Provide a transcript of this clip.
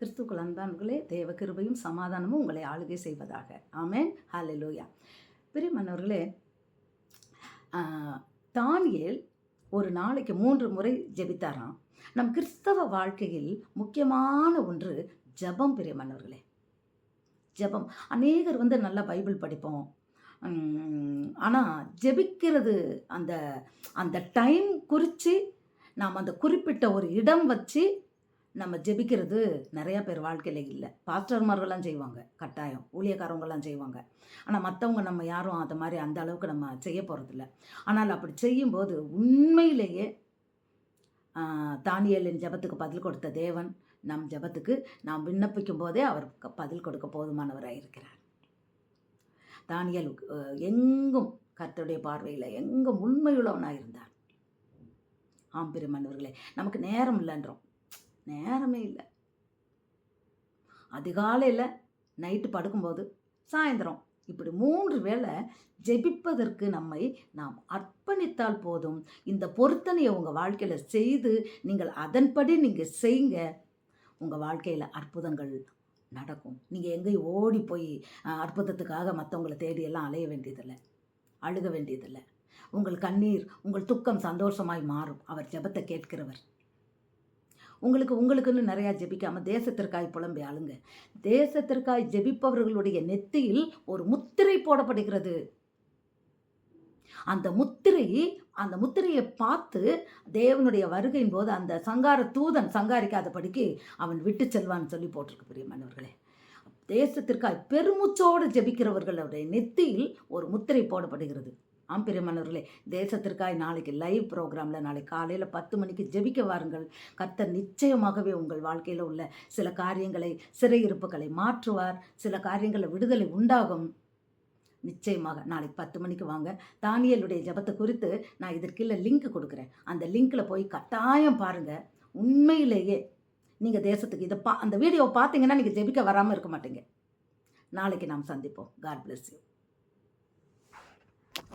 கிறிஸ்துவுக்குள் அன்பானவர்களே, தேவ கிருபையும் சமாதானமும் உங்களை ஆளுகை செய்வதாக. ஆமென். ஹல்லேலூயா. பிரியமானவர்களே, தானியேல் ஒரு நாளைக்கு 3 முறை ஜெபித்தாராம். நம் கிறிஸ்தவ வாழ்க்கையில் முக்கியமான ஒன்று ஜெபம். பிரியமானவர்களே, ஜெபம். அநேகர் நல்லா பைபிள் படிப்போம். ஆனால் ஜெபிக்கிறது அந்த அந்த டைம் குறித்து நாம் அந்த குறிப்பிட்ட ஒரு இடம் வச்சு நம்ம ஜெபிக்கிறது நிறையா பேர் வாழ்க்கையில் இல்லை. பாஸ்டர்மார்கள்லாம் செய்வாங்க, கட்டாயம் ஊழியக்காரவங்கெல்லாம் செய்வாங்க. ஆனால் மற்றவங்க நம்ம யாரும் அது மாதிரி அந்த அளவுக்கு நம்ம செய்ய போகிறதில்ல. ஆனால் அப்படி செய்யும்போது உண்மையிலேயே தானியேலின் ஜெபத்துக்கு பதில் கொடுத்த தேவன் நம் ஜெபத்துக்கு நாம் விண்ணப்பிக்கும் போதே அவர் பதில் கொடுக்க போதுமானவராக இருக்கிறார். தானியேல் எங்கும் கர்த்தருடைய பார்வையில் எங்கும் உண்மையுள்ளவனாக இருந்தார். ஆம் பிரியமானவர்களே, நமக்கு நேரம் இல்லைன்றோம், நேரமே இல்லை. அதிகாலையில், நைட்டு படுக்கும்போது, சாயந்தரம், இப்படி 3 வேளை ஜெபிப்பதற்கு நம்மை நாம் அர்ப்பணித்தால் போதும். இந்த பொருத்தனையை உங்கள் வாழ்க்கையில் செய்து நீங்கள் அதன்படி நீங்கள் செய்யுங்க. உங்கள் வாழ்க்கையில் அற்புதங்கள் நடக்கும். நீங்கள் எங்கேயும் ஓடி போய் அற்புதத்துக்காக மற்றவங்களை தேடியெல்லாம் அலைய வேண்டியதில்லை, அழுக வேண்டியதில்லை. உங்கள் கண்ணீர், உங்கள் துக்கம் சந்தோஷமாய் மாறும். அவர் ஜெபத்தை கேட்கிறவர். உங்களுக்குன்னு நிறையா ஜெபிக்காமல் தேசத்திற்காய் புலம்பி ஆளுங்க. தேசத்திற்காய் ஜெபிப்பவர்களுடைய நெத்தியில் ஒரு முத்திரை போடப்படுகிறது. அந்த முத்திரையை பார்த்து தேவனுடைய வருகையின் போது அந்த சங்கார தூதன் சங்காரிக்காதபடிக்கு அவன் விட்டு செல்வான்னு சொல்லி போட்டிருக்கு. பிரியமானவர்களே, தேசத்திற்காய் பெருமூச்சோடு ஜெபிக்கிறவர்களுடைய நெத்தியில் ஒரு முத்திரை போடப்படுகிறது. ஆம் பிரியமானவர்களே, தேசத்திற்காய் நாளைக்கு லைவ் ப்ரோக்ராமில் நாளைக்கு காலையில் 10 மணிக்கு ஜெபிக்க வாருங்கள். கர்த்தர் நிச்சயமாகவே உங்கள் வாழ்க்கையில் உள்ள சில காரியங்களை, சிறையிருப்புகளை மாற்றுவார். சில காரியங்களில் விடுதலை உண்டாகும். நிச்சயமாக நாளைக்கு 10 மணிக்கு வாங்க. தானியேலுடைய ஜெபத்தை குறித்து நான் இதற்குள்ள லிங்க் கொடுக்குறேன். அந்த லிங்க்கில் போய் கட்டாயம் பாருங்கள். உண்மையிலேயே நீங்கள் தேசத்துக்கு அந்த வீடியோவை பார்த்தீங்கன்னா நீங்கள் ஜெபிக்க வராமல் இருக்க மாட்டீங்க. நாளைக்கு நாம் சந்திப்போம். God bless you.